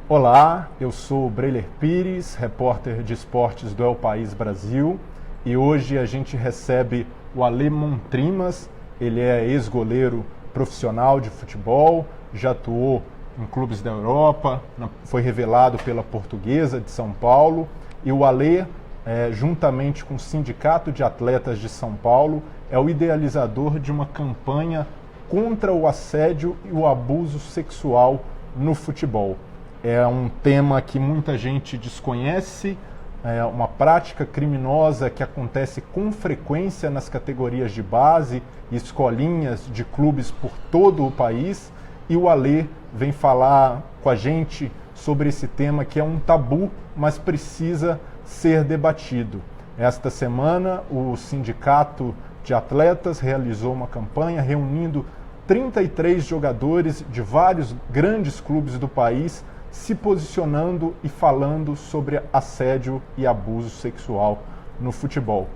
Olá, eu sou o Breiler Pires, repórter de esportes do El País Brasil, e hoje a gente recebe o Ale Montrimas. Ele é ex-goleiro profissional de futebol, já atuou em clubes da Europa, foi revelado pela Portuguesa de São Paulo, e o Ale, juntamente com o Sindicato de Atletas de São Paulo, é o idealizador de uma campanha contra o assédio e o abuso sexual no futebol. É um tema que muita gente desconhece, é uma prática criminosa que acontece com frequência nas categorias de base e escolinhas de clubes por todo o país, e o Ale vem falar com a gente sobre esse tema que é um tabu, mas precisa ser debatido. Esta semana, o Sindicato de Atletas realizou uma campanha reunindo 33 jogadores de vários grandes clubes do país, se posicionando e falando sobre assédio e abuso sexual no futebol.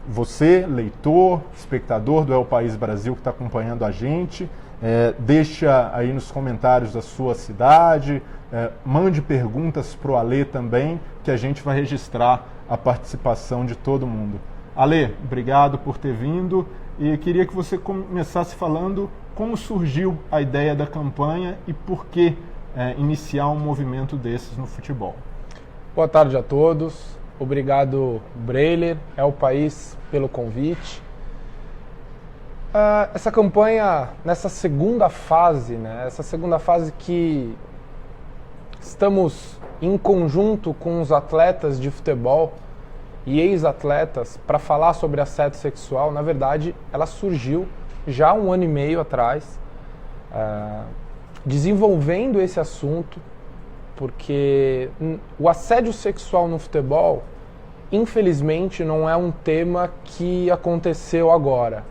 Você, leitor, espectador do El País Brasil que está acompanhando a gente, deixa aí nos comentários a sua cidade, mande perguntas para o Ale também, que a gente vai registrar a participação de todo mundo. Ale, obrigado por ter vindo, e queria que você começasse falando como surgiu a ideia da campanha e por que iniciar um movimento desses no futebol. Boa tarde a todos, obrigado Breiler, El País pelo convite. Essa campanha, nessa segunda fase, essa segunda fase que estamos em conjunto com os atletas de futebol e ex-atletas para falar sobre assédio sexual, na verdade, ela surgiu já há 1 ano e meio atrás, desenvolvendo esse assunto, porque o assédio sexual no futebol, infelizmente, não é um tema que aconteceu agora.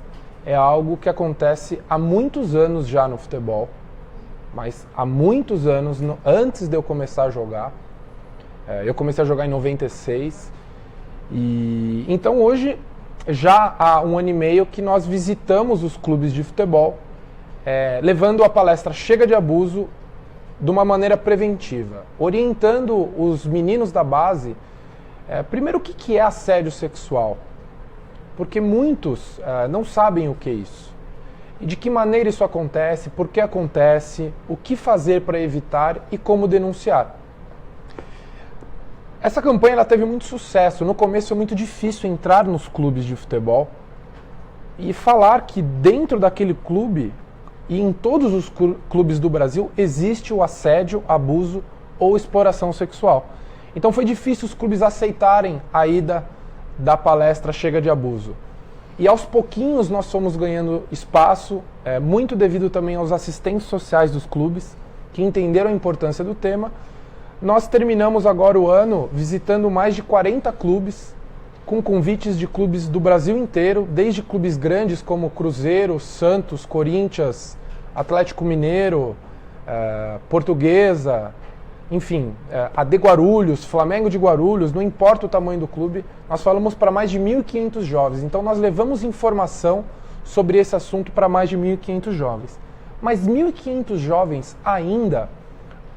É algo que acontece há muitos anos já no futebol, mas há muitos anos, antes de eu começar a jogar. Eu comecei a jogar em 96, e então hoje, já há 1 ano e meio que nós visitamos os clubes de futebol, levando a palestra Chega de Abuso de uma maneira preventiva, orientando os meninos da base, primeiro o que é assédio sexual, porque muitos não sabem o que é isso, e de que maneira isso acontece, por que acontece, o que fazer para evitar e como denunciar. Essa campanha ela teve muito sucesso. No começo é muito difícil entrar nos clubes de futebol e falar que dentro daquele clube e em todos os clubes do Brasil existe o assédio, abuso ou exploração sexual. Então foi difícil os clubes aceitarem a ida da palestra Chega de Abuso. E aos pouquinhos nós fomos ganhando espaço, muito devido também aos assistentes sociais dos clubes, que entenderam a importância do tema. Nós terminamos agora o ano visitando mais de 40 clubes, com convites de clubes do Brasil inteiro, desde clubes grandes como Cruzeiro, Santos, Corinthians, Atlético Mineiro, Portuguesa, enfim, a de Guarulhos, Flamengo de Guarulhos, não importa o tamanho do clube, nós falamos para mais de 1.500 jovens. Então nós levamos informação sobre esse assunto para mais de 1.500 jovens. Mas 1.500 jovens ainda,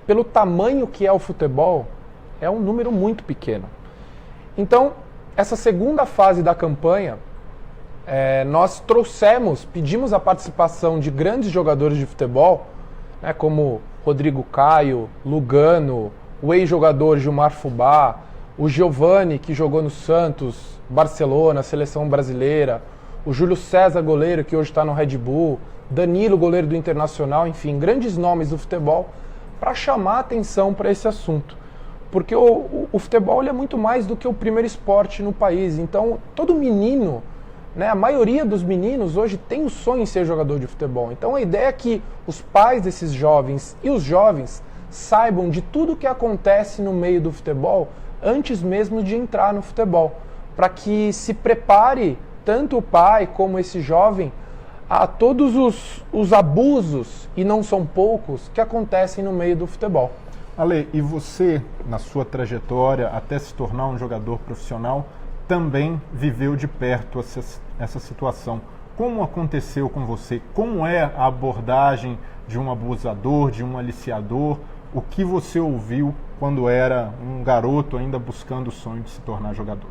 pelo tamanho que é o futebol, é um número muito pequeno. Então, essa segunda fase da campanha, nós pedimos a participação de grandes jogadores de futebol, como Rodrigo Caio, Lugano, o ex-jogador Gilmar Fubá, o Giovani, que jogou no Santos, Barcelona, Seleção Brasileira, o Júlio César, goleiro, que hoje está no Red Bull, Danilo, goleiro do Internacional, enfim, grandes nomes do futebol, para chamar a atenção para esse assunto. Porque o futebol ele é muito mais do que o primeiro esporte no país. Então, todo menino, a maioria dos meninos hoje tem o sonho em ser jogador de futebol. Então, a ideia é que os pais desses jovens e os jovens saibam de tudo o que acontece no meio do futebol antes mesmo de entrar no futebol, para que se prepare tanto o pai como esse jovem a todos os abusos, e não são poucos, que acontecem no meio do futebol. Ale, e você, na sua trajetória até se tornar um jogador profissional, também viveu de perto essa situação. Como aconteceu com você? Como é a abordagem de um abusador, de um aliciador? o que você ouviu quando era um garoto ainda buscando o sonho de se tornar jogador?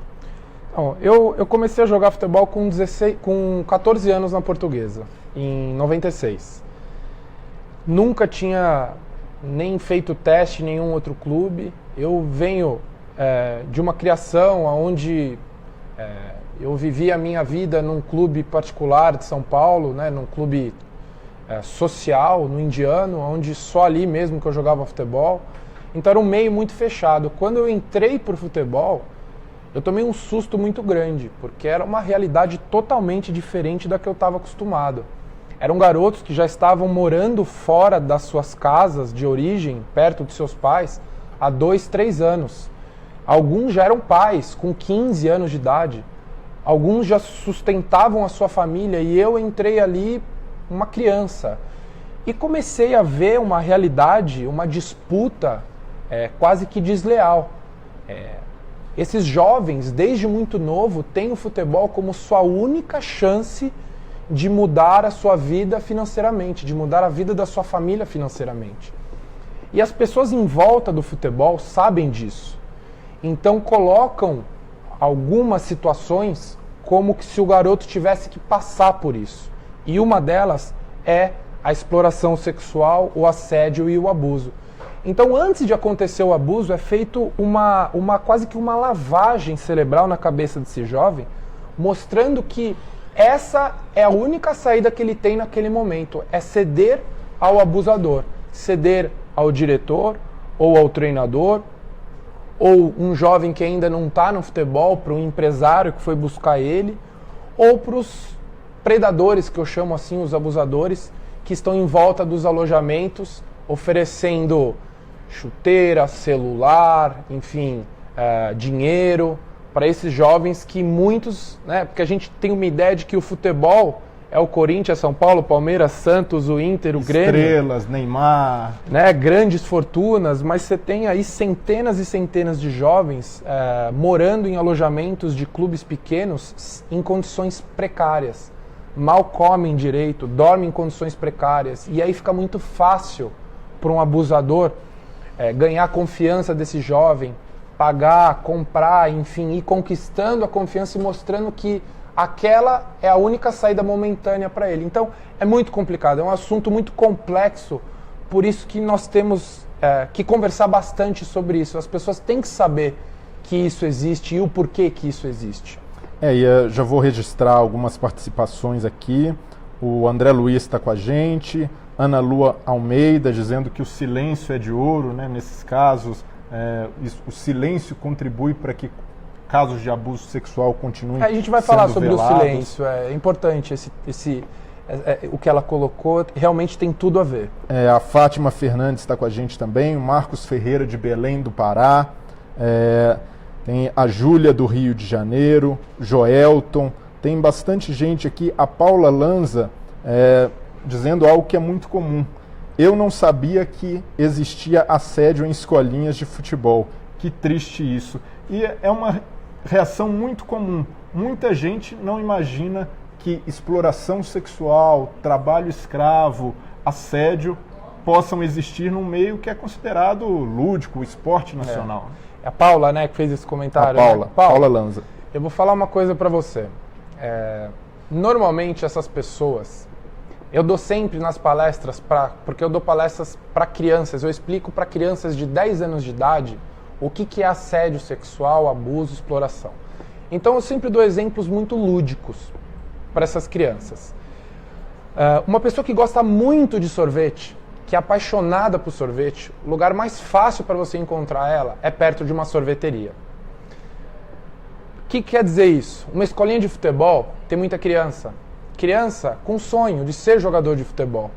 Bom, eu comecei a jogar futebol com 14 anos na Portuguesa, em 96. Nunca tinha nem feito teste em nenhum outro clube. Eu venho de uma criação onde eu vivi a minha vida num clube particular de São Paulo, né, num clube social, no Indiano, onde só ali mesmo que eu jogava futebol. Então era um meio muito fechado. Quando eu entrei para o futebol, eu tomei um susto muito grande, porque era uma realidade totalmente diferente da que eu estava acostumado. Eram garotos que já estavam morando fora das suas casas de origem, perto de seus pais, há 2, 3 anos. Alguns já eram pais, com 15 anos de idade. Alguns já sustentavam a sua família e eu entrei ali uma criança. E comecei a ver uma realidade, uma disputa quase que desleal. Esses jovens, desde muito novo, têm o futebol como sua única chance de mudar a sua vida financeiramente, de mudar a vida da sua família financeiramente. E as pessoas em volta do futebol sabem disso. Então colocam algumas situações como que se o garoto tivesse que passar por isso. E uma delas é a exploração sexual, o assédio e o abuso. Então, antes de acontecer o abuso, é feito quase que uma lavagem cerebral na cabeça desse jovem, mostrando que essa é a única saída que ele tem naquele momento, é ceder ao abusador, ceder ao diretor ou ao treinador, ou um jovem que ainda não está no futebol, para um empresário que foi buscar ele, ou para os predadores, que eu chamo assim, os abusadores, que estão em volta dos alojamentos, oferecendo chuteira, celular, enfim, dinheiro para esses jovens que muitos, né, porque a gente tem uma ideia de que o futebol é o Corinthians, São Paulo, Palmeiras, Santos, o Inter, o Grêmio. Estrelas, Neymar. Né, grandes fortunas, mas você tem aí centenas e centenas de jovens morando em alojamentos de clubes pequenos em condições precárias. Mal comem direito, dormem em condições precárias. E aí fica muito fácil para um abusador ganhar a confiança desse jovem, pagar, comprar, enfim, ir conquistando a confiança e mostrando que aquela é a única saída momentânea para ele. Então, é muito complicado, é um assunto muito complexo, por isso que nós temos que conversar bastante sobre isso. As pessoas têm que saber que isso existe e o porquê que isso existe. E eu já vou registrar algumas participações aqui. O André Luiz está com a gente, Ana Lua Almeida dizendo que o silêncio é de ouro, né? Nesses casos, o silêncio contribui para que casos de abuso sexual continuem sendo A gente vai falar sobre velados. O silêncio, é importante o que ela colocou, realmente tem tudo a ver. A Fátima Fernandes está com a gente também, o Marcos Ferreira de Belém do Pará, tem a Júlia do Rio de Janeiro, Joelton, tem bastante gente aqui, a Paula Lanza dizendo algo que é muito comum. Eu não sabia que existia assédio em escolinhas de futebol. Que triste isso. E é uma reação muito comum. Muita gente não imagina que exploração sexual, trabalho escravo, assédio possam existir num meio que é considerado lúdico, esporte nacional. É a Paula, né, que fez esse comentário. A Paula, né? Paula Lanza. Eu vou falar uma coisa para você. Normalmente essas pessoas, eu dou sempre nas palestras, porque eu dou palestras para crianças, eu explico para crianças de 10 anos de idade o que é assédio sexual, abuso, exploração. Então eu sempre dou exemplos muito lúdicos para essas crianças. Uma pessoa que gosta muito de sorvete, que é apaixonada por sorvete, o lugar mais fácil para você encontrar ela é perto de uma sorveteria. O que quer dizer isso? Uma escolinha de futebol tem muita criança com sonho de ser jogador de futebol.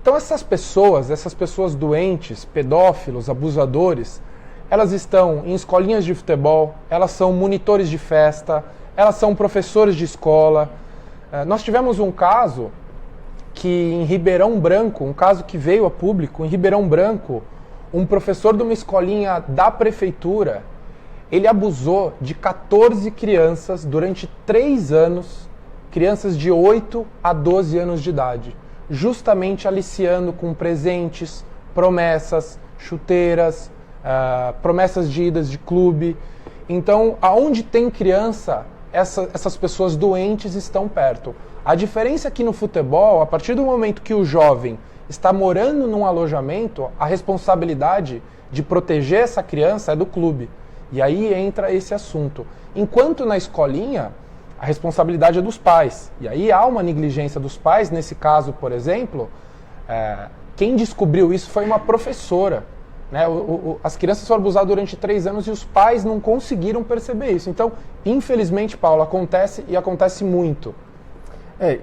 Então essas pessoas doentes, pedófilos, abusadores, elas estão em escolinhas de futebol, elas são monitores de festa, elas são professores de escola. Nós tivemos um caso que em Ribeirão Branco, um caso que veio a público, em Ribeirão Branco, um professor de uma escolinha da prefeitura, ele abusou de 14 crianças durante 3 anos, crianças de 8 a 12 anos de idade, justamente aliciando com presentes, promessas, chuteiras, promessas de idas de clube. Então, aonde tem criança, essas pessoas doentes estão perto. A diferença é que no futebol, a partir do momento que o jovem está morando num alojamento, a responsabilidade de proteger essa criança é do clube. E aí entra esse assunto. Enquanto na escolinha, a responsabilidade é dos pais. E aí há uma negligência dos pais. Nesse caso, por exemplo, quem descobriu isso foi uma professora. Né? As crianças foram abusadas durante 3 anos e os pais não conseguiram perceber isso. Então, infelizmente, Paulo, acontece e acontece muito.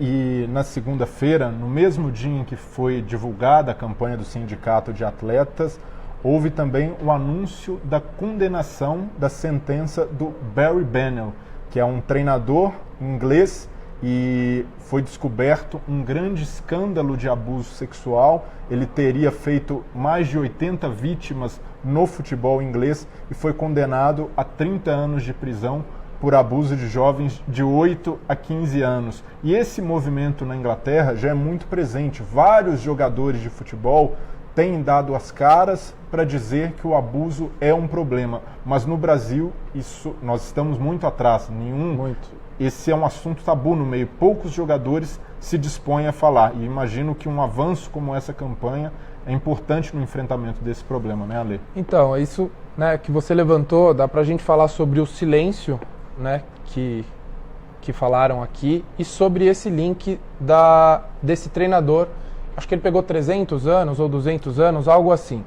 E na segunda-feira, no mesmo dia em que foi divulgada a campanha do Sindicato de Atletas, houve também o anúncio da condenação da sentença do Barry Bennell, que é um treinador inglês, e foi descoberto um grande escândalo de abuso sexual. Ele teria feito mais de 80 vítimas no futebol inglês e foi condenado a 30 anos de prisão por abuso de jovens de 8 a 15 anos. E esse movimento na Inglaterra já é muito presente. Vários jogadores de futebol têm dado as caras para dizer que o abuso é um problema. Mas no Brasil, nós estamos muito atrás. Esse é um assunto tabu no meio. Poucos jogadores se dispõem a falar. E imagino que um avanço como essa campanha é importante no enfrentamento desse problema, né, Ale? Então, isso, né, que você levantou, dá para a gente falar sobre o silêncio, né, que falaram aqui, e sobre esse link desse treinador. Acho que ele pegou 300 anos ou 200 anos, algo assim.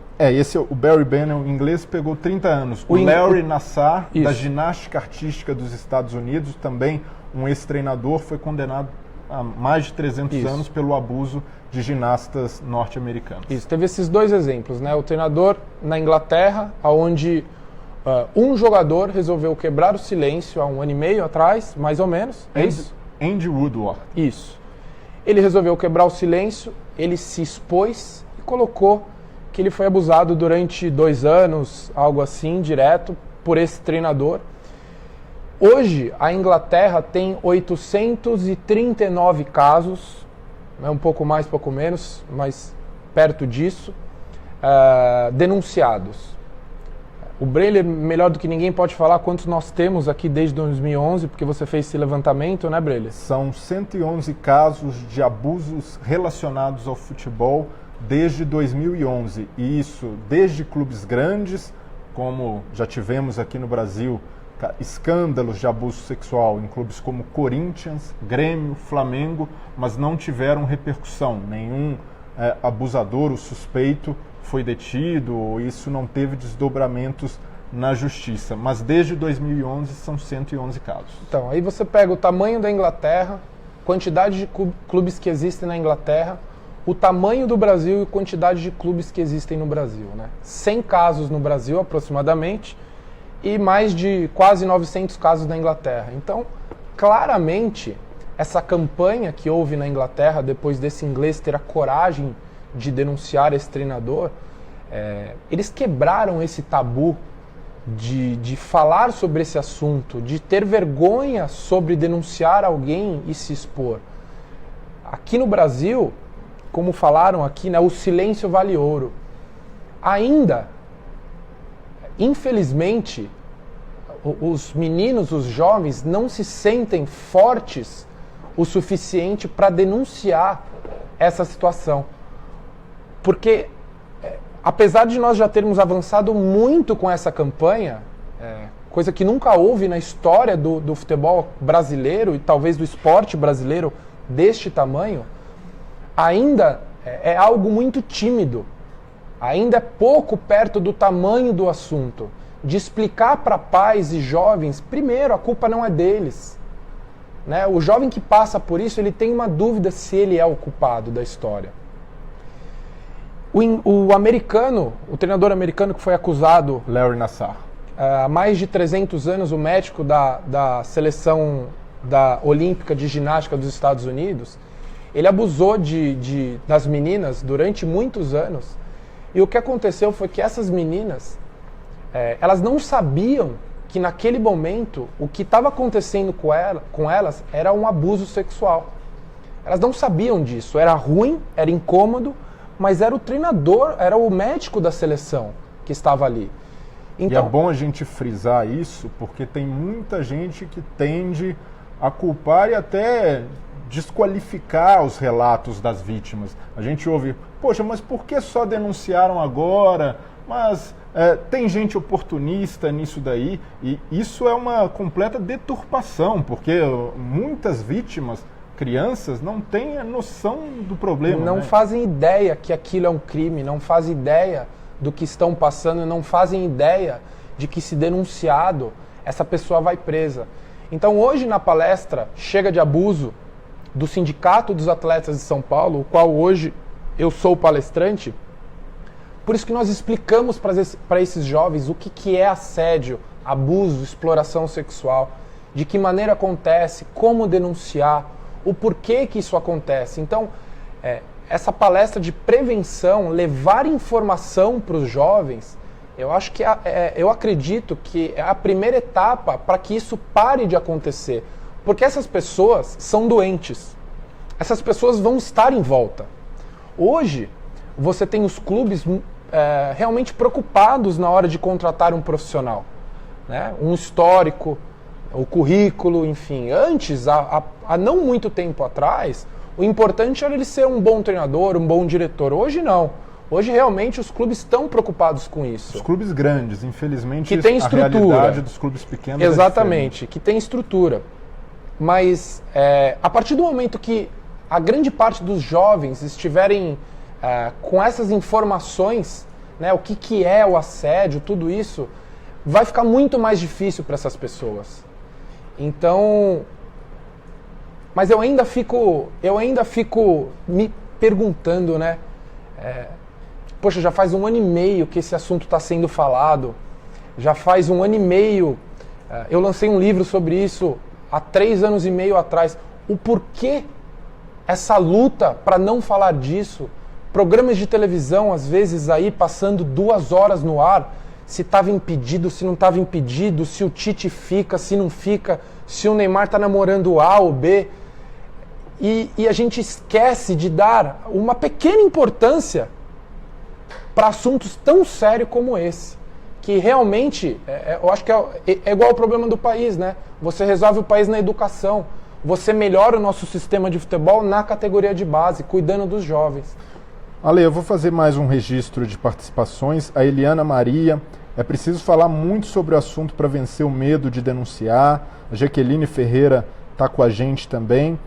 O Barry Bennell, em inglês, pegou 30 anos. O Larry Nassar, da ginástica artística dos Estados Unidos, também um ex-treinador, foi condenado a mais de 300 anos pelo abuso de ginastas norte-americanos. Isso, teve esses 2 exemplos, né? O treinador na Inglaterra, onde um jogador resolveu quebrar o silêncio há 1 ano e meio atrás, mais ou menos. Andy Woodward. Isso. Ele resolveu quebrar o silêncio, ele se expôs e colocou que ele foi abusado durante 2 anos, algo assim, direto, por esse treinador. Hoje, a Inglaterra tem 839 casos, um pouco mais, pouco menos, mas perto disso, denunciados. O Breler, melhor do que ninguém, pode falar quantos nós temos aqui desde 2011, porque você fez esse levantamento, né, Breler? São 111 casos de abusos relacionados ao futebol desde 2011. E isso desde clubes grandes, como já tivemos aqui no Brasil, escândalos de abuso sexual em clubes como Corinthians, Grêmio, Flamengo, mas não tiveram repercussão. Nenhum abusador ou suspeito foi detido, isso não teve desdobramentos na justiça. Mas desde 2011 são 111 casos. Então, aí você pega o tamanho da Inglaterra, quantidade de clubes que existem na Inglaterra, o tamanho do Brasil e quantidade de clubes que existem no Brasil, né? 100 casos no Brasil, aproximadamente, e mais de quase 900 casos na Inglaterra. Então, claramente, essa campanha que houve na Inglaterra, depois desse inglês ter a coragem de denunciar esse treinador, eles quebraram esse tabu de falar sobre esse assunto, de ter vergonha sobre denunciar alguém e se expor. Aqui no Brasil, como falaram aqui, né, o silêncio vale ouro. Ainda, infelizmente, os meninos, os jovens, não se sentem fortes o suficiente para denunciar essa situação. Porque, apesar de nós já termos avançado muito com essa campanha, coisa que nunca houve na história do futebol brasileiro e talvez do esporte brasileiro deste tamanho, ainda é algo muito tímido. Ainda é pouco perto do tamanho do assunto. De explicar para pais e jovens, primeiro, a culpa não é deles. Né? O jovem que passa por isso, ele tem uma dúvida se ele é o culpado da história. O americano, o treinador americano que foi acusado... Larry Nassar. Há mais de 300 anos, o médico da seleção olímpica de ginástica dos Estados Unidos, ele abusou das meninas durante muitos anos. E o que aconteceu foi que essas meninas, elas não sabiam que naquele momento o que estava acontecendo com elas era um abuso sexual. Elas não sabiam disso, era ruim, era incômodo, mas era o treinador, era o médico da seleção que estava ali. Então, e é bom a gente frisar isso, porque tem muita gente que tende a culpar e até desqualificar os relatos das vítimas. A gente ouve, poxa, mas por que só denunciaram agora? Mas tem gente oportunista nisso daí, e isso é uma completa deturpação, porque muitas vítimas, crianças, não têm a noção do problema. Não fazem ideia que aquilo é um crime, não fazem ideia do que estão passando, não fazem ideia de que, se denunciado, essa pessoa vai presa. Então, hoje, na palestra Chega de Abuso, do Sindicato dos Atletas de São Paulo, o qual hoje eu sou palestrante, por isso que nós explicamos para esses jovens o que é assédio, abuso, exploração sexual, de que maneira acontece, como denunciar, o porquê que isso acontece. Então, essa palestra de prevenção, levar informação para os jovens, eu acredito que é a primeira etapa para que isso pare de acontecer. Porque essas pessoas são doentes. Essas pessoas vão estar em volta. Hoje, você tem os clubes realmente preocupados na hora de contratar um profissional, né? Um histórico, o currículo, enfim. Antes, há não muito tempo atrás, o importante era ele ser um bom treinador, um bom diretor. Hoje não. Hoje realmente os clubes estão preocupados com isso. Os clubes grandes, infelizmente, que tem estrutura. A realidade dos clubes pequenos exatamente, que tem estrutura. Mas a partir do momento que a grande parte dos jovens estiverem com essas informações, né, o que é o assédio, tudo isso, vai ficar muito mais difícil para essas pessoas. Então, mas eu ainda fico me perguntando, né? Poxa, já faz 1 ano e meio que esse assunto está sendo falado. Já faz 1 ano e meio. Eu lancei um livro sobre isso há 3 anos e meio atrás. O porquê essa luta para não falar disso? Programas de televisão, às vezes, aí passando 2 horas no ar, se estava impedido, se não estava impedido, se o Tite fica, se não fica, se o Neymar está namorando A ou B. E a gente esquece de dar uma pequena importância para assuntos tão sérios como esse. Que realmente, eu acho que é igual ao problema do país, né? Você resolve o país na educação. Você melhora o nosso sistema de futebol na categoria de base, cuidando dos jovens. Ale, eu vou fazer mais um registro de participações. A Eliana Maria, é preciso falar muito sobre o assunto para vencer o medo de denunciar. A Jaqueline Ferreira está com a gente também.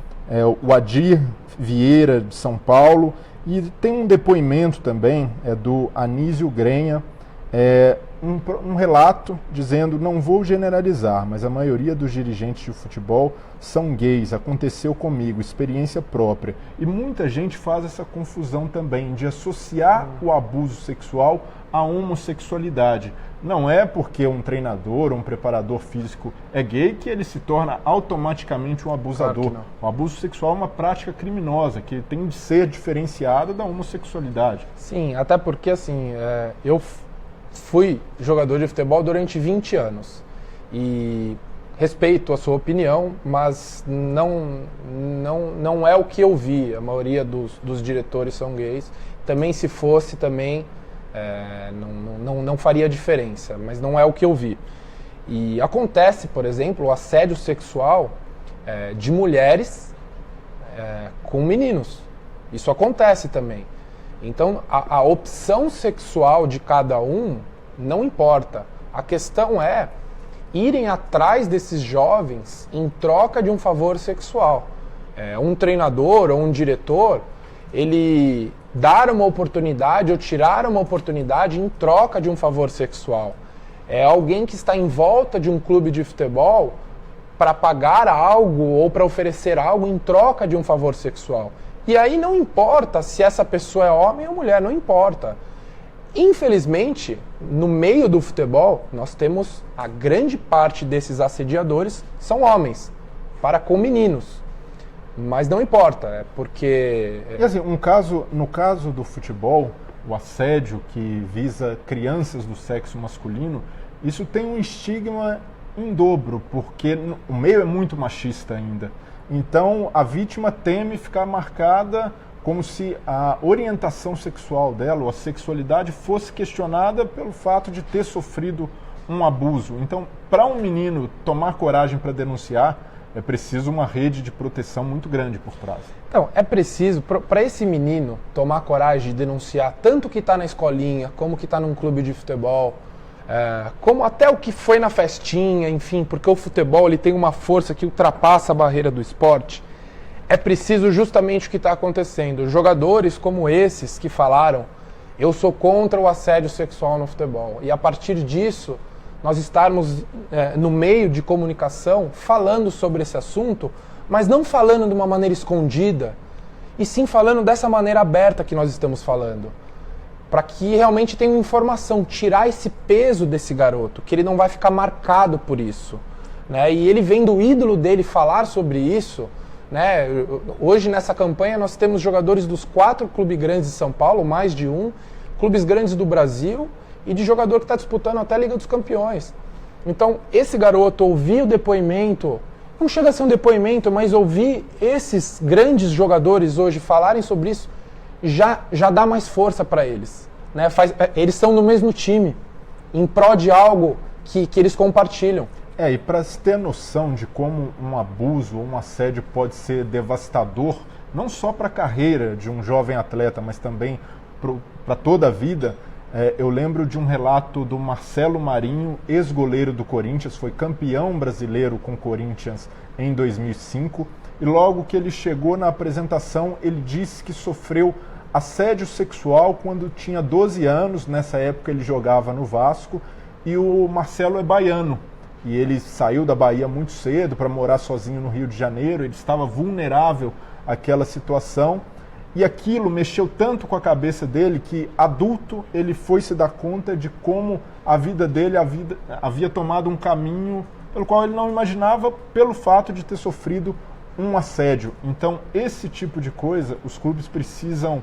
O Adir Vieira, de São Paulo. E tem um depoimento também do Anísio Grenha, um relato dizendo: não vou generalizar, mas a maioria dos dirigentes de futebol são gays, aconteceu comigo, experiência própria. E muita gente faz essa confusão também de associar o abuso sexual à homossexualidade. Não é porque um treinador ou um preparador físico é gay que ele se torna automaticamente um abusador. Claro, o abuso sexual é uma prática criminosa que tem de ser diferenciada da homossexualidade. Sim, até porque assim, eu fui jogador de futebol durante 20 anos e respeito a sua opinião, mas não é o que eu vi. A maioria dos diretores são gays. Também, se fosse, também não faria diferença, mas não é o que eu vi. E acontece, por exemplo, o assédio sexual de mulheres com meninos. Isso acontece também. Então, a opção sexual de cada um não importa. A questão é irem atrás desses jovens em troca de um favor sexual. Um treinador ou um diretor, ele dar uma oportunidade ou tirar uma oportunidade em troca de um favor sexual. É alguém que está em volta de um clube de futebol para pagar algo ou para oferecer algo em troca de um favor sexual. E aí não importa se essa pessoa é homem ou mulher, não importa. Infelizmente, no meio do futebol, nós temos a grande parte desses assediadores são homens, para com meninos. Mas não importa, porque... E assim, no caso do futebol, o assédio que visa crianças do sexo masculino, isso tem um estigma em dobro, porque o meio é muito machista ainda. Então, a vítima teme ficar marcada como se a orientação sexual dela, ou a sexualidade, fosse questionada pelo fato de ter sofrido um abuso. Então, para um menino tomar coragem para denunciar, é preciso uma rede de proteção muito grande por trás. Então, é preciso, para esse menino tomar coragem de denunciar tanto que está na escolinha, como que está num clube de futebol, como até o que foi na festinha, enfim, porque o futebol ele tem uma força que ultrapassa a barreira do esporte. É preciso justamente o que está acontecendo. Jogadores como esses que falaram, eu sou contra o assédio sexual no futebol. E a partir disso, nós estarmos no meio de comunicação falando sobre esse assunto, mas não falando de uma maneira escondida, e sim falando dessa maneira aberta que nós estamos falando. Para que realmente tenha informação, tirar esse peso desse garoto, que ele não vai ficar marcado por isso. Né? E ele vendo o ídolo dele falar sobre isso, né? Hoje nessa campanha nós temos jogadores dos 4 clubes grandes de São Paulo, mais de um, clubes grandes do Brasil e de jogador que está disputando até a Liga dos Campeões. Então esse garoto ouvir o depoimento, não chega a ser um depoimento, mas ouvir esses grandes jogadores hoje falarem sobre isso, já dá mais força para eles. Né? Eles estão no mesmo time, em prol de algo que eles compartilham. E para se ter noção de como um abuso ou um assédio pode ser devastador, não só para a carreira de um jovem atleta, mas também para toda a vida, eu lembro de um relato do Marcelo Marinho, ex-goleiro do Corinthians, foi campeão brasileiro com o Corinthians em 2005, e logo que ele chegou na apresentação, ele disse que sofreu assédio sexual quando tinha 12 anos, nessa época ele jogava no Vasco, e o Marcelo é baiano. E ele saiu da Bahia muito cedo para morar sozinho no Rio de Janeiro, ele estava vulnerável àquela situação, e aquilo mexeu tanto com a cabeça dele que, adulto, ele foi se dar conta de como a vida dele havia tomado um caminho pelo qual ele não imaginava, pelo fato de ter sofrido um assédio. Então, esse tipo de coisa, os clubes precisam...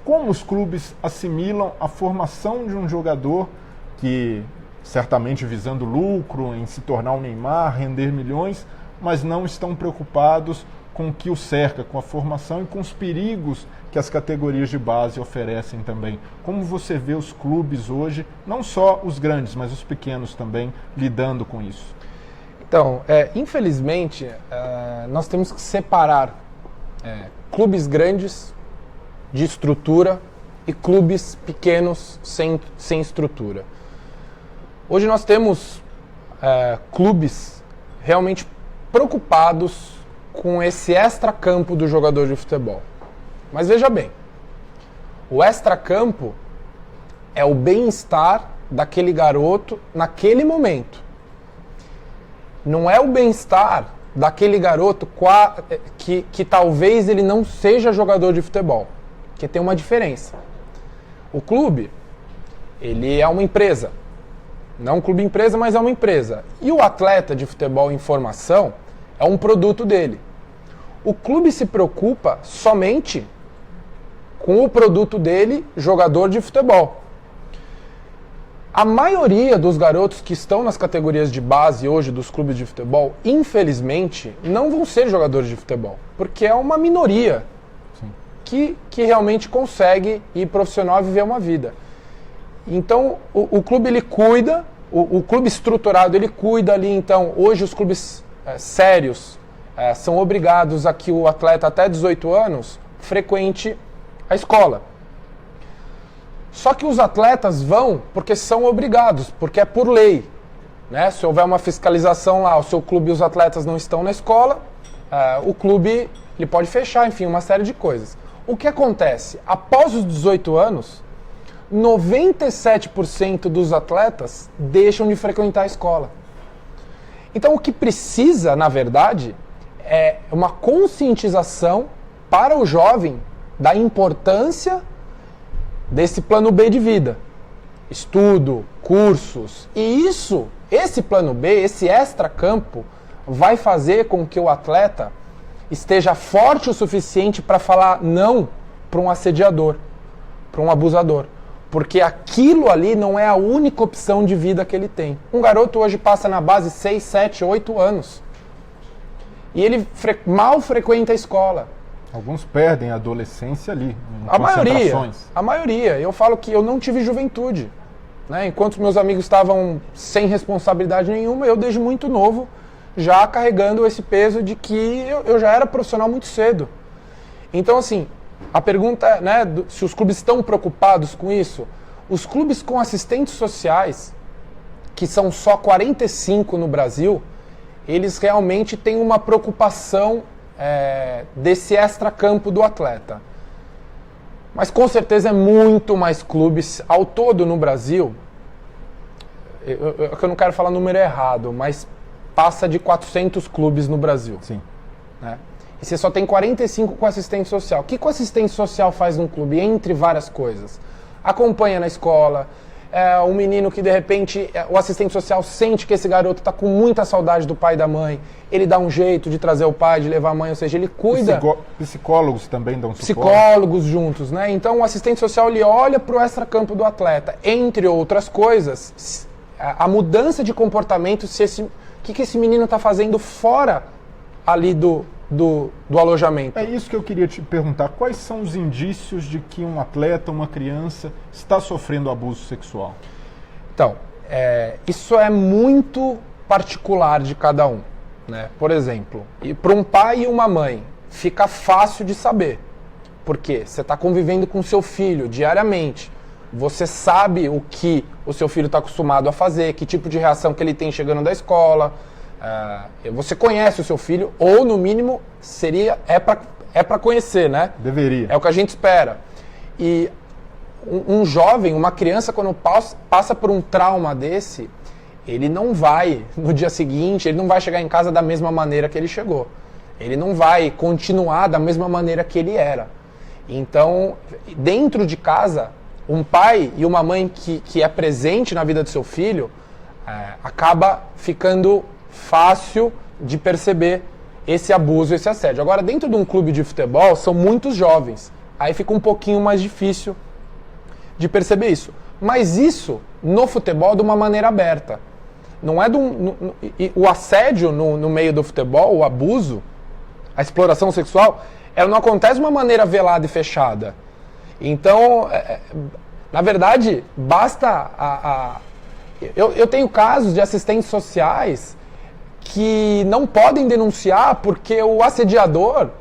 como os clubes assimilam a formação de um jogador que... certamente visando lucro, em se tornar um Neymar, render milhões, mas não estão preocupados com o que o cerca, com a formação e com os perigos que as categorias de base oferecem também. Como você vê os clubes hoje, não só os grandes, mas os pequenos também, lidando com isso? Então, infelizmente, nós temos que separar clubes grandes de estrutura e clubes pequenos sem estrutura. Hoje nós temos clubes realmente preocupados com esse extracampo do jogador de futebol. Mas veja bem, o extracampo é o bem-estar daquele garoto naquele momento. Não é o bem-estar daquele garoto que talvez ele não seja jogador de futebol, que tem uma diferença. O clube, ele é uma empresa. Não um clube empresa, mas é uma empresa. E o atleta de futebol em formação é um produto dele. O clube se preocupa somente com o produto dele, jogador de futebol. A maioria dos garotos que estão nas categorias de base hoje dos clubes de futebol, infelizmente, não vão ser jogadores de futebol, porque é uma minoria que realmente consegue ir profissional e viver uma vida. Então, o clube ele cuida, o clube estruturado ele cuida ali. Então, hoje os clubes sérios são obrigados a que o atleta até 18 anos frequente a escola. Só que os atletas vão porque são obrigados, porque é por lei. Né? Se houver uma fiscalização lá, o seu clube e os atletas não estão na escola, o clube ele pode fechar, enfim, uma série de coisas. O que acontece? Após os 18 anos, 97% dos atletas deixam de frequentar a escola. Então o que precisa, na verdade, é uma conscientização para o jovem da importância desse plano B de vida. Estudo, cursos. E esse plano B, esse extracampo, vai fazer com que o atleta esteja forte o suficiente para falar não para um assediador, para um abusador. Porque aquilo ali não é a única opção de vida que ele tem. Um garoto hoje passa na base 6, 7, 8 anos. E ele mal frequenta a escola. Alguns perdem a adolescência ali, em A concentrações. maioria. Eu falo que eu não tive juventude. Né? Enquanto meus amigos estavam sem responsabilidade nenhuma, eu desde muito novo, já carregando esse peso de que eu já era profissional muito cedo. Então, assim, a pergunta é, né, se os clubes estão preocupados com isso. Os clubes com assistentes sociais, que são só 45 no Brasil, eles realmente têm uma preocupação desse extracampo do atleta. Mas com certeza é muito mais clubes ao todo no Brasil. Eu não quero falar número errado, mas passa de 400 clubes no Brasil. Sim. Né? E você só tem 45 com assistente social. O que o assistente social faz num clube? Entre várias coisas. Acompanha na escola. Um menino que de repente o assistente social sente que esse garoto está com muita saudade do pai e da mãe. Ele dá um jeito de trazer o pai, de levar a mãe, ou seja, ele cuida. Psicólogos também dão suporte. Psicólogos juntos, né? Então o assistente social ele olha para o extracampo do atleta. Entre outras coisas, a mudança de comportamento, o que esse menino está fazendo fora ali do alojamento. É isso que eu queria te perguntar. Quais são os indícios de que um atleta, uma criança, está sofrendo abuso sexual? Então, isso é muito particular de cada um. Né? Por exemplo, para um pai e uma mãe, fica fácil de saber. Porque você está convivendo com seu filho diariamente. Você sabe o que o seu filho está acostumado a fazer, que tipo de reação que ele tem chegando da escola. Você conhece o seu filho, ou no mínimo é para conhecer, né? Deveria. É o que a gente espera. E um jovem, uma criança, quando passa por um trauma desse, ele não vai, no dia seguinte, ele não vai chegar em casa da mesma maneira que ele chegou. Ele não vai continuar da mesma maneira que ele era. Então, dentro de casa, um pai e uma mãe que é presente na vida do seu filho, acaba ficando fácil de perceber esse abuso, esse assédio. Agora, dentro de um clube de futebol, são muitos jovens. Aí fica um pouquinho mais difícil de perceber isso. Mas isso, no futebol, de uma maneira aberta. Não é o assédio no meio do futebol, o abuso, a exploração sexual, ela não acontece de uma maneira velada e fechada. Então, na verdade, basta eu tenho casos de assistentes sociais que não podem denunciar porque o assediador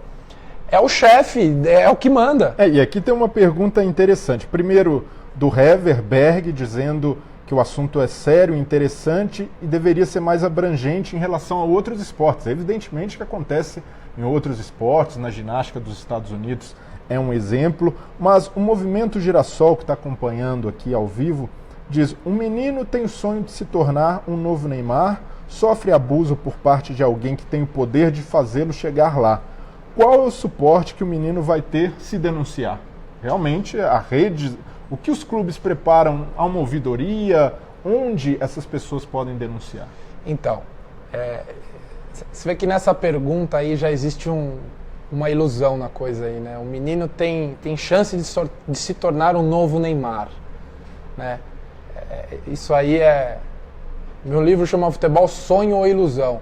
é o chefe, é o que manda. E aqui tem uma pergunta interessante. Primeiro, do Heverberg, dizendo que o assunto é sério, interessante e deveria ser mais abrangente em relação a outros esportes. Evidentemente que acontece em outros esportes, na ginástica dos Estados Unidos é um exemplo, mas o Movimento Girassol, que está acompanhando aqui ao vivo, diz: um menino tem o sonho de se tornar um novo Neymar, sofre abuso por parte de alguém que tem o poder de fazê-lo chegar lá. Qual é o suporte que o menino vai ter se denunciar? Realmente, a rede, o que os clubes preparam a uma ouvidoria, onde essas pessoas podem denunciar? Então, você vê que nessa pergunta aí já existe uma ilusão na coisa aí, né? O menino tem chance de se tornar um novo Neymar, né? Isso aí meu livro chama Futebol Sonho ou Ilusão.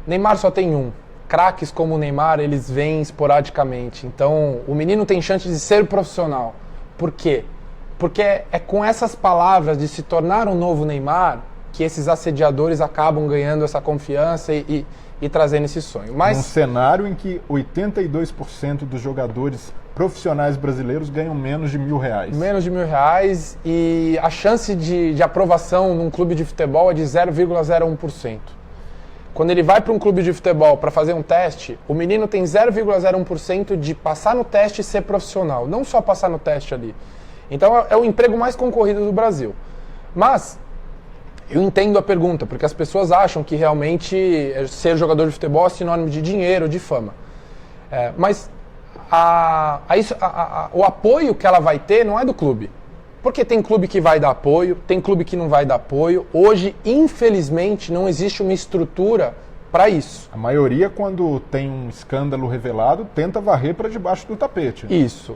Neymar só tem um. Craques como o Neymar, eles vêm esporadicamente. Então, o menino tem chance de ser profissional. Por quê? Porque é com essas palavras de se tornar um novo Neymar que esses assediadores acabam ganhando essa confiança e trazendo esse sonho. Mas num cenário em que 82% dos jogadores profissionais brasileiros ganham menos de R$1.000. Menos de R$1.000 e a chance de aprovação num clube de futebol é de 0,01%. Quando ele vai para um clube de futebol para fazer um teste, o menino tem 0,01% de passar no teste e ser profissional. Não só passar no teste ali. Então é o emprego mais concorrido do Brasil. Mas eu entendo a pergunta, porque as pessoas acham que realmente ser jogador de futebol é sinônimo de dinheiro, de fama. Mas o apoio que ela vai ter não é do clube. Porque tem clube que vai dar apoio, tem clube que não vai dar apoio. Hoje, infelizmente, não existe uma estrutura para isso. A maioria, quando tem um escândalo revelado, tenta varrer para debaixo do tapete. Isso.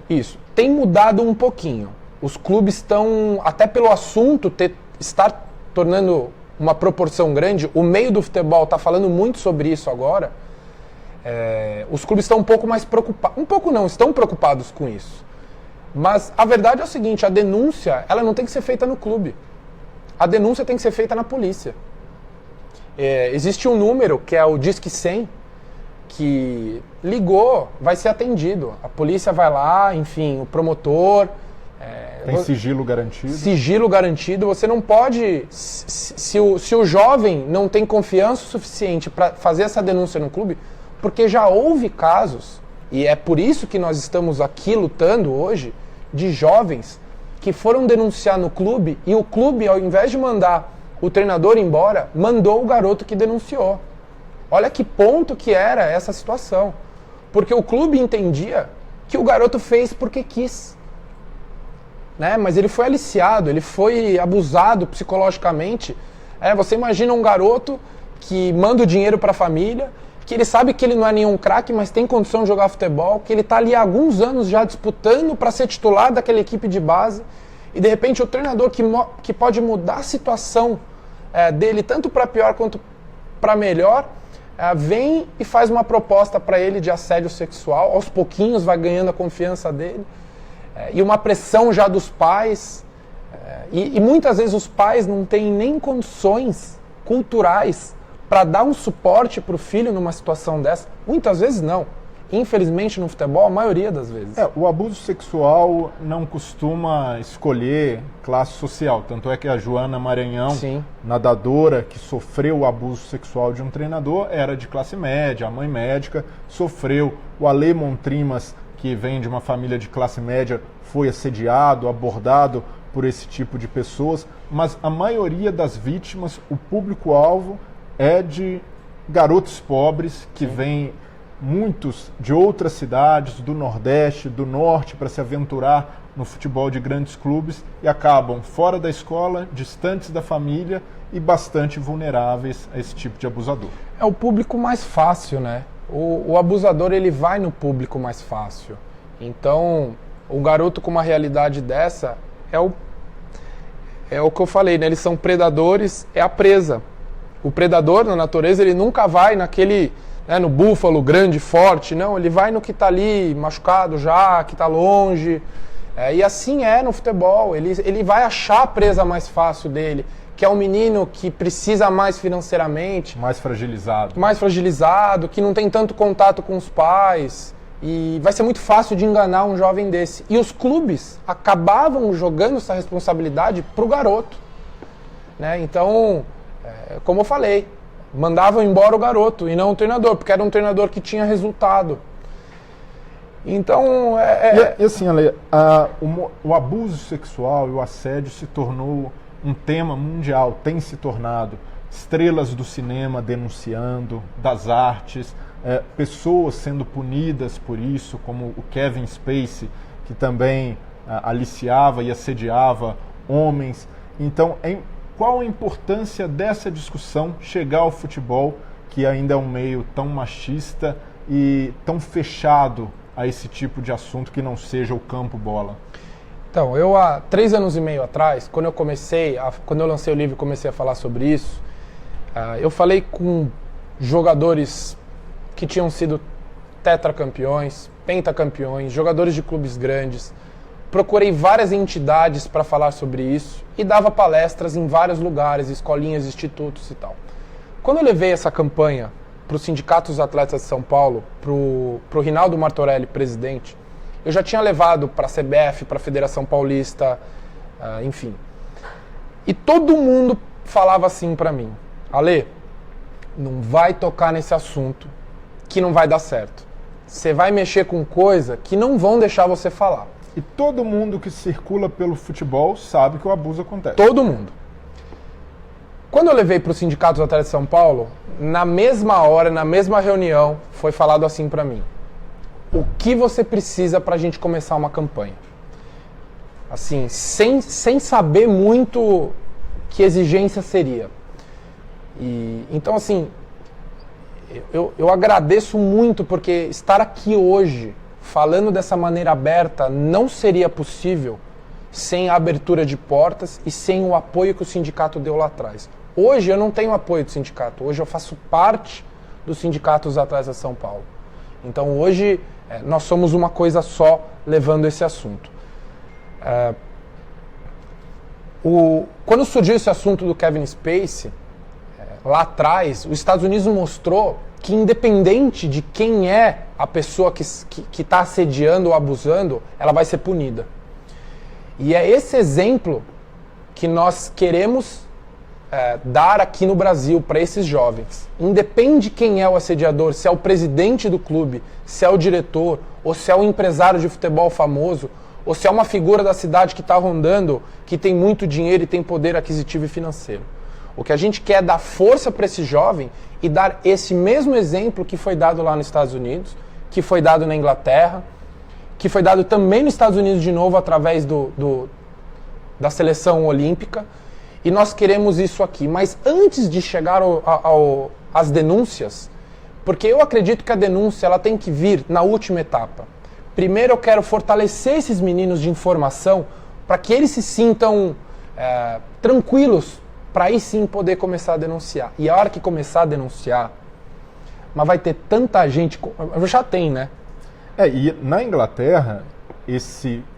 Tem mudado um pouquinho. Os clubes estão, até pelo assunto estar tornando uma proporção grande, o meio do futebol está falando muito sobre isso agora. os clubes estão um pouco mais preocupados. Um pouco não, estão preocupados com isso. Mas a verdade é o seguinte, a denúncia, ela não tem que ser feita no clube. A denúncia tem que ser feita na polícia. Existe um número, que é o Disque 100, que ligou, vai ser atendido. A polícia vai lá, enfim, o promotor... Tem sigilo garantido? Sigilo garantido. Você não pode... Se o jovem não tem confiança suficiente para fazer essa denúncia no clube, porque já houve casos, e é por isso que nós estamos aqui lutando hoje, de jovens que foram denunciar no clube e o clube, ao invés de mandar o treinador embora, mandou o garoto que denunciou. Olha que ponto que era essa situação. Porque o clube entendia que o garoto fez porque quis. Né? Mas ele foi aliciado, ele foi abusado psicologicamente. Você imagina um garoto que manda o dinheiro para a família, que ele sabe que ele não é nenhum craque, mas tem condição de jogar futebol, que ele está ali há alguns anos já disputando para ser titular daquela equipe de base, e de repente o treinador que pode mudar a situação dele, tanto para pior quanto para melhor, vem e faz uma proposta para ele de assédio sexual, aos pouquinhos vai ganhando a confiança dele, e uma pressão já dos pais, e muitas vezes os pais não têm nem condições culturais para dar um suporte para o filho numa situação dessa. Muitas vezes não. Infelizmente no futebol, a maioria das vezes. O abuso sexual não costuma escolher classe social. Tanto é que a Joana Maranhão, Sim. nadadora que sofreu o abuso sexual de um treinador, era de classe média, a mãe médica sofreu. O Alemon Trimas, que vem de uma família de classe média, foi assediado, abordado por esse tipo de pessoas. Mas a maioria das vítimas, o público-alvo, é de garotos pobres que vêm, muitos de outras cidades, do Nordeste, do Norte, para se aventurar no futebol de grandes clubes e acabam fora da escola, distantes da família e bastante vulneráveis a esse tipo de abusador. É o público mais fácil, né? O abusador, ele vai no público mais fácil. Então, o garoto com uma realidade dessa é o que eu falei, né? Eles são predadores, é a presa. O predador, na natureza, ele nunca vai naquele, no búfalo grande, forte, não. Ele vai no que está ali, machucado já, que está longe. E assim é no futebol. Ele vai achar a presa mais fácil dele, que é um menino que precisa mais financeiramente. Mais fragilizado. Mais fragilizado, que não tem tanto contato com os pais. E vai ser muito fácil de enganar um jovem desse. E os clubes acabavam jogando essa responsabilidade para o garoto. Né? Então... como eu falei, mandavam embora o garoto e não o treinador, porque era um treinador que tinha resultado. Então... E assim, Ale, o abuso sexual e o assédio se tornou um tema mundial, tem se tornado. Estrelas do cinema denunciando, das artes, pessoas sendo punidas por isso, como o Kevin Spacey, que também aliciava e assediava homens. Então, qual a importância dessa discussão chegar ao futebol, que ainda é um meio tão machista e tão fechado a esse tipo de assunto que não seja o campo-bola? Então, eu há 3 anos e meio atrás, quando eu lancei o livro e comecei a falar sobre isso, eu falei com jogadores que tinham sido tetracampeões, pentacampeões, jogadores de clubes grandes. Procurei várias entidades para falar sobre isso e dava palestras em vários lugares, escolinhas, institutos e tal. Quando eu levei essa campanha para o Sindicato dos Atletas de São Paulo, para o Rinaldo Martorelli, presidente, eu já tinha levado para a CBF, para a Federação Paulista, enfim. E todo mundo falava assim para mim: Ale, não vai tocar nesse assunto que não vai dar certo. Você vai mexer com coisa que não vão deixar você falar. E todo mundo que circula pelo futebol sabe que o abuso acontece. Todo mundo. Quando eu levei para o Sindicato dos Atletas de São Paulo, na mesma hora, na mesma reunião, foi falado assim para mim: o que você precisa para a gente começar uma campanha? Assim, sem saber muito que exigência seria. Então, assim, eu agradeço muito, porque estar aqui hoje falando dessa maneira aberta não seria possível sem a abertura de portas e sem o apoio que o sindicato deu lá atrás. Hoje eu não tenho apoio do sindicato, hoje eu faço parte do Sindicato dos Atletas de São Paulo. Então hoje nós somos uma coisa só levando esse assunto. Quando surgiu esse assunto do Kevin Spacey, lá atrás, os Estados Unidos mostrou que independente de quem é a pessoa que está assediando ou abusando, ela vai ser punida. E é esse exemplo que nós queremos dar aqui no Brasil para esses jovens. Independe quem é o assediador, se é o presidente do clube, se é o diretor, ou se é o empresário de futebol famoso, ou se é uma figura da cidade que está rondando, que tem muito dinheiro e tem poder aquisitivo e financeiro. O que a gente quer é dar força para esse jovem e dar esse mesmo exemplo que foi dado lá nos Estados Unidos, que foi dado na Inglaterra, que foi dado também nos Estados Unidos de novo através da seleção olímpica, e nós queremos isso aqui. Mas antes de chegar às denúncias, porque eu acredito que a denúncia ela tem que vir na última etapa. Primeiro eu quero fortalecer esses meninos de informação para que eles se sintam tranquilos para aí sim poder começar a denunciar. E a hora que começar a denunciar, mas vai ter tanta gente, já tem, né? E na Inglaterra,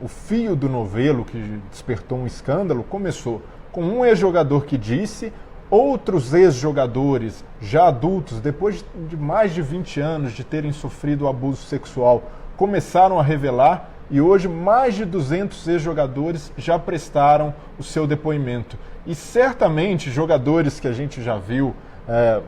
o fio do novelo que despertou um escândalo começou com um ex-jogador que disse, outros ex-jogadores já adultos, depois de mais de 20 anos de terem sofrido abuso sexual, começaram a revelar, e hoje mais de 200 ex-jogadores já prestaram o seu depoimento. E certamente jogadores que a gente já viu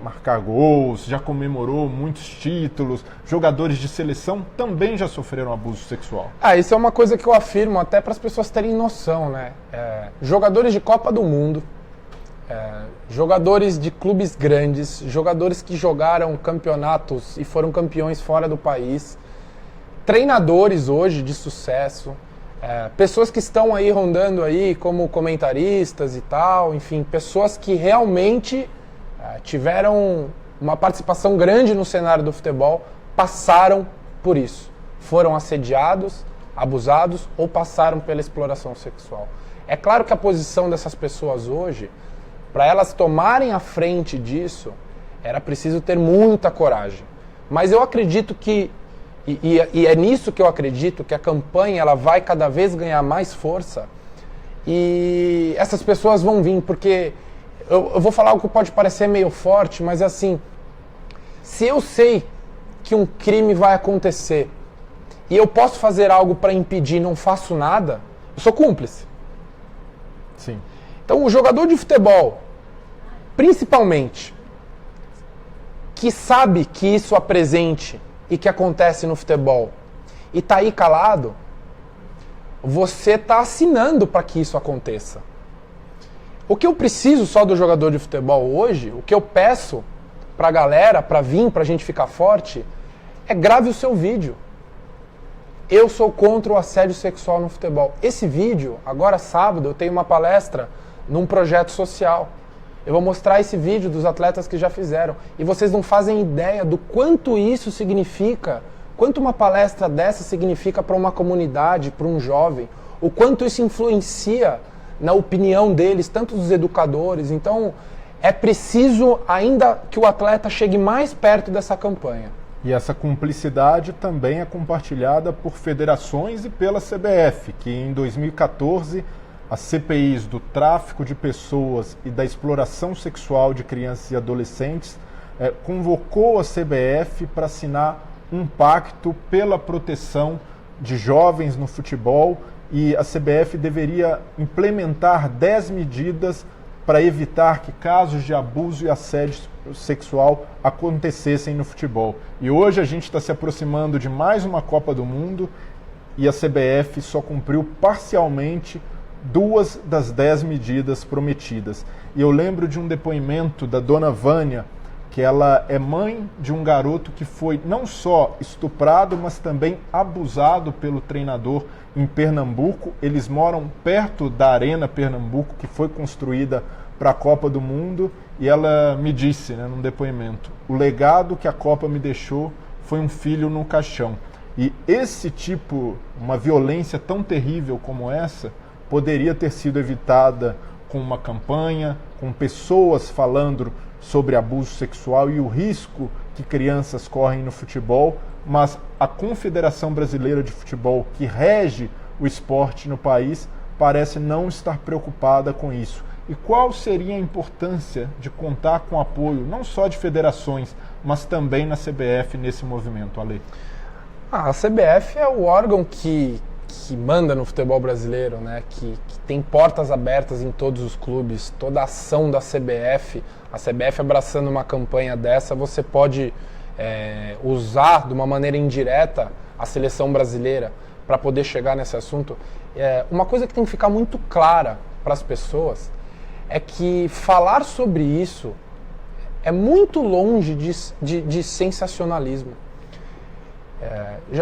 marcar gols, já comemorou muitos títulos, jogadores de seleção também já sofreram abuso sexual. Isso é uma coisa que eu afirmo até para as pessoas terem noção, né? Jogadores de Copa do Mundo, jogadores de clubes grandes, jogadores que jogaram campeonatos e foram campeões fora do país, treinadores hoje de sucesso, pessoas que estão aí rondando aí como comentaristas e tal, enfim, pessoas que realmente tiveram uma participação grande no cenário do futebol, passaram por isso. Foram assediados, abusados ou passaram pela exploração sexual. É claro que a posição dessas pessoas hoje, para elas tomarem a frente disso, era preciso ter muita coragem. Mas eu acredito que e é nisso que eu acredito que a campanha ela vai cada vez ganhar mais força e essas pessoas vão vir, porque eu vou falar algo que pode parecer meio forte, mas é assim, se eu sei que um crime vai acontecer e eu posso fazer algo para impedir e não faço nada, eu sou cúmplice. Sim. Então o jogador de futebol, principalmente, que sabe que isso apresente e que acontece no futebol, e tá aí calado, você tá assinando para que isso aconteça. O que eu preciso só do jogador de futebol hoje, o que eu peço pra galera, pra vir, pra gente ficar forte, é grave o seu vídeo. Eu sou contra o assédio sexual no futebol. Esse vídeo, agora sábado, eu tenho uma palestra num projeto social. Eu vou mostrar esse vídeo dos atletas que já fizeram. E vocês não fazem ideia do quanto isso significa, quanto uma palestra dessa significa para uma comunidade, para um jovem, o quanto isso influencia na opinião deles, tanto dos educadores. Então, é preciso ainda que o atleta chegue mais perto dessa campanha. E essa cumplicidade também é compartilhada por federações e pela CBF, que em 2014... as CPIs do tráfico de pessoas e da exploração sexual de crianças e adolescentes convocou a CBF para assinar um pacto pela proteção de jovens no futebol, e a CBF deveria implementar 10 medidas para evitar que casos de abuso e assédio sexual acontecessem no futebol. E hoje a gente está se aproximando de mais uma Copa do Mundo e a CBF só cumpriu parcialmente 2 das 10 medidas prometidas. E eu lembro de um depoimento da dona Vânia, que ela é mãe de um garoto que foi não só estuprado, mas também abusado pelo treinador em Pernambuco. Eles moram perto da Arena Pernambuco, que foi construída para a Copa do Mundo, e ela me disse, num depoimento, o legado que a Copa me deixou foi um filho no caixão. E esse tipo, uma violência tão terrível como essa, poderia ter sido evitada com uma campanha, com pessoas falando sobre abuso sexual e o risco que crianças correm no futebol, mas a Confederação Brasileira de Futebol, que rege o esporte no país, parece não estar preocupada com isso. E qual seria a importância de contar com apoio, não só de federações, mas também na CBF nesse movimento, Ale? A CBF é o órgão que manda no futebol brasileiro, né? Que tem portas abertas em todos os clubes. Toda a ação da CBF, a CBF abraçando uma campanha dessa, você pode usar de uma maneira indireta a seleção brasileira para poder chegar nesse assunto. Uma coisa que tem que ficar muito clara para as pessoas é que falar sobre isso é muito longe de sensacionalismo.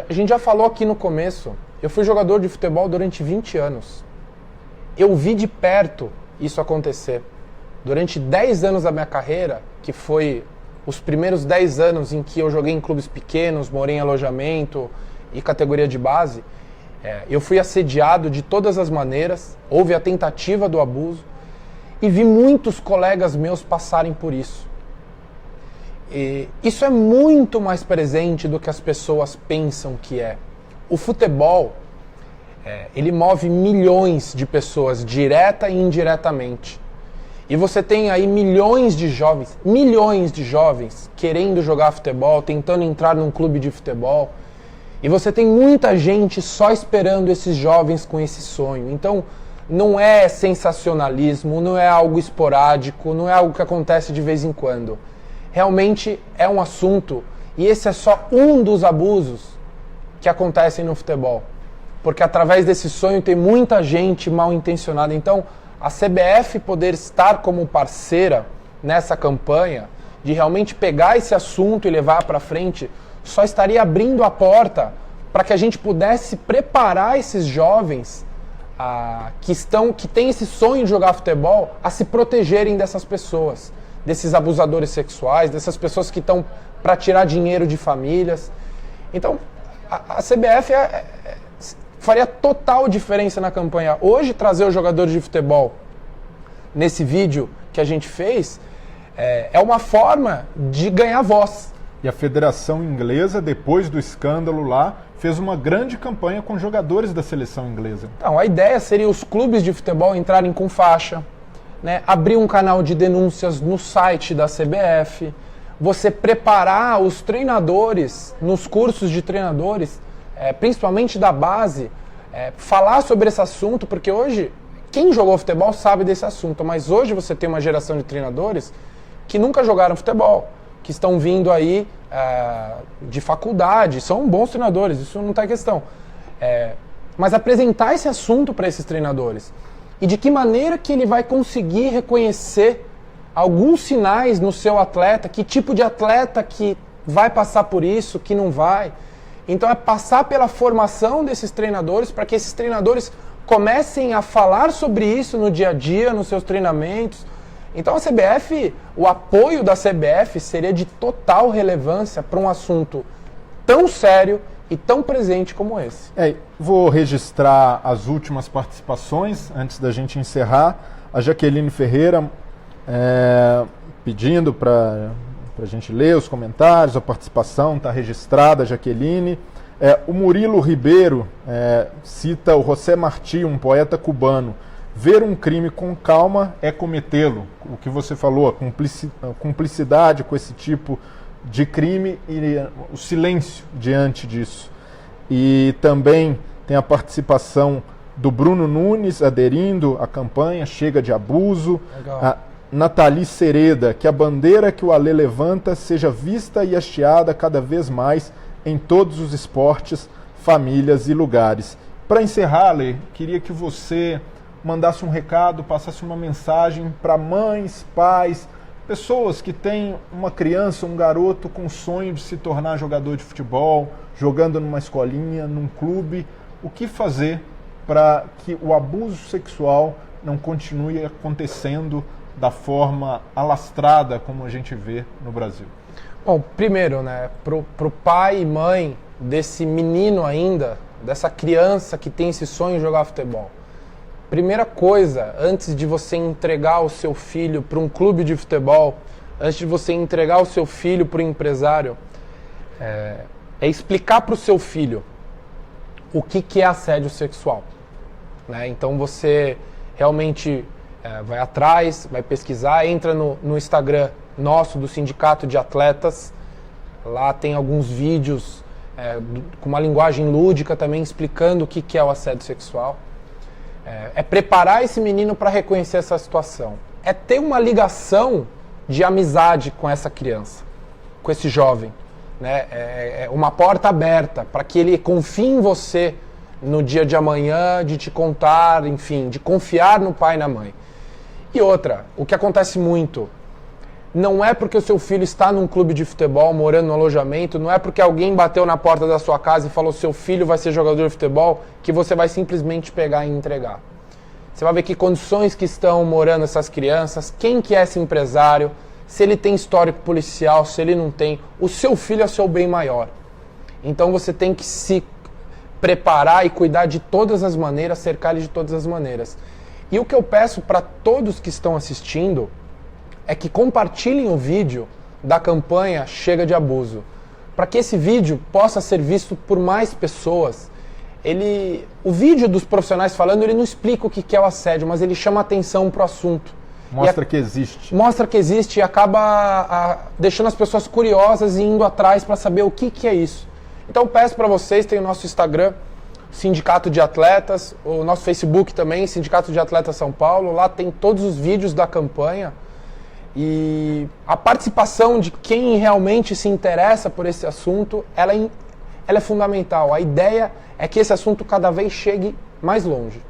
A gente já falou aqui no começo, eu fui jogador de futebol durante 20 anos. Eu vi de perto isso acontecer. Durante 10 anos da minha carreira, que foi os primeiros 10 anos em que eu joguei em clubes pequenos, morei em alojamento e categoria de base, eu fui assediado de todas as maneiras, houve a tentativa do abuso e vi muitos colegas meus passarem por isso. E isso é muito mais presente do que as pessoas pensam que é. O futebol, ele move milhões de pessoas, direta e indiretamente. E você tem aí milhões de jovens querendo jogar futebol, tentando entrar num clube de futebol. E você tem muita gente só esperando esses jovens com esse sonho. Então, não é sensacionalismo, não é algo esporádico, não é algo que acontece de vez em quando. Realmente é um assunto, e esse é só um dos abusos que acontecem no futebol. Porque através desse sonho tem muita gente mal intencionada. Então, a CBF poder estar como parceira nessa campanha, de realmente pegar esse assunto e levar para frente, só estaria abrindo a porta para que a gente pudesse preparar esses jovens que têm esse sonho de jogar futebol a se protegerem dessas pessoas, desses abusadores sexuais, dessas pessoas que estão para tirar dinheiro de famílias. Então, a CBF faria total diferença na campanha. Hoje, trazer os jogadores de futebol nesse vídeo que a gente fez é uma forma de ganhar voz. E a Federação Inglesa, depois do escândalo lá, fez uma grande campanha com jogadores da seleção inglesa. Então, a ideia seria os clubes de futebol entrarem com faixa, né, abrir um canal de denúncias no site da CBF, você preparar os treinadores nos cursos de treinadores, principalmente da base, falar sobre esse assunto, porque hoje, quem jogou futebol sabe desse assunto, mas hoje você tem uma geração de treinadores que nunca jogaram futebol, que estão vindo aí de faculdade, são bons treinadores, isso não está em questão. Mas apresentar esse assunto para esses treinadores e de que maneira que ele vai conseguir reconhecer alguns sinais no seu atleta, que tipo de atleta que vai passar por isso, que não vai. Então é passar pela formação desses treinadores para que esses treinadores comecem a falar sobre isso no dia a dia, nos seus treinamentos. Então a CBF, o apoio da CBF seria de total relevância para um assunto tão sério e tão presente como esse. Vou registrar as últimas participações antes da gente encerrar. A Jaqueline Ferreira pedindo para a gente ler os comentários, a participação está registrada, Jaqueline. O Murilo Ribeiro cita o José Martí, um poeta cubano. Ver um crime com calma é cometê-lo. O que você falou, a cumplicidade com esse tipo de crime e o silêncio diante disso. E também tem a participação do Bruno Nunes aderindo à campanha Chega de Abuso. Legal. A Nathalie Sereda, que a bandeira que o Ale levanta seja vista e hasteada cada vez mais em todos os esportes, famílias e lugares. Para encerrar, Ale, queria que você mandasse um recado, passasse uma mensagem para mães, pais, pessoas que têm uma criança, um garoto com sonho de se tornar jogador de futebol, jogando numa escolinha, num clube. O que fazer para que o abuso sexual não continue acontecendo da forma alastrada como a gente vê no Brasil? Bom, primeiro, né, pro pai e mãe desse menino ainda, dessa criança que tem esse sonho de jogar futebol, primeira coisa, antes de você entregar o seu filho para um clube de futebol, antes de você entregar o seu filho para o empresário, é explicar para o seu filho o que é assédio sexual. Né? Então você realmente vai atrás, vai pesquisar, entra no Instagram nosso, do Sindicato de Atletas. Lá tem alguns vídeos com uma linguagem lúdica também explicando o que é o assédio sexual. É preparar esse menino para reconhecer essa situação. É ter uma ligação de amizade com essa criança, com esse jovem. Né? É uma porta aberta para que ele confie em você no dia de amanhã, de te contar, enfim, de confiar no pai e na mãe. E outra, o que acontece muito, não é porque o seu filho está num clube de futebol, morando no alojamento, não é porque alguém bateu na porta da sua casa e falou seu filho vai ser jogador de futebol, que você vai simplesmente pegar e entregar. Você vai ver que condições que estão morando essas crianças, quem que é esse empresário, se ele tem histórico policial, se ele não tem, o seu filho é seu bem maior. Então você tem que se preparar e cuidar de todas as maneiras, cercar ele de todas as maneiras. E o que eu peço para todos que estão assistindo é que compartilhem o vídeo da campanha Chega de Abuso, para que esse vídeo possa ser visto por mais pessoas. O vídeo dos profissionais falando, ele não explica o que é o assédio, mas ele chama atenção para o assunto. Mostra que existe. Mostra que existe e acaba deixando as pessoas curiosas e indo atrás para saber o que é isso. Então peço para vocês, tem o nosso Instagram, Sindicato de Atletas, o nosso Facebook também, Sindicato de Atletas São Paulo, lá tem todos os vídeos da campanha. E a participação de quem realmente se interessa por esse assunto, ela é fundamental. A ideia é que esse assunto cada vez chegue mais longe.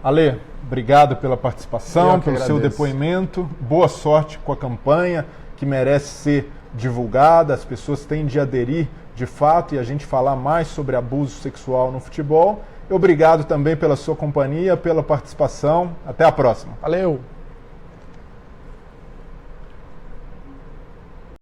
Ale, obrigado pela participação, pelo seu depoimento. Boa sorte com a campanha, que merece ser divulgada. As pessoas têm de aderir de fato e a gente falar mais sobre abuso sexual no futebol. Obrigado também pela sua companhia, pela participação. Até a próxima. Valeu!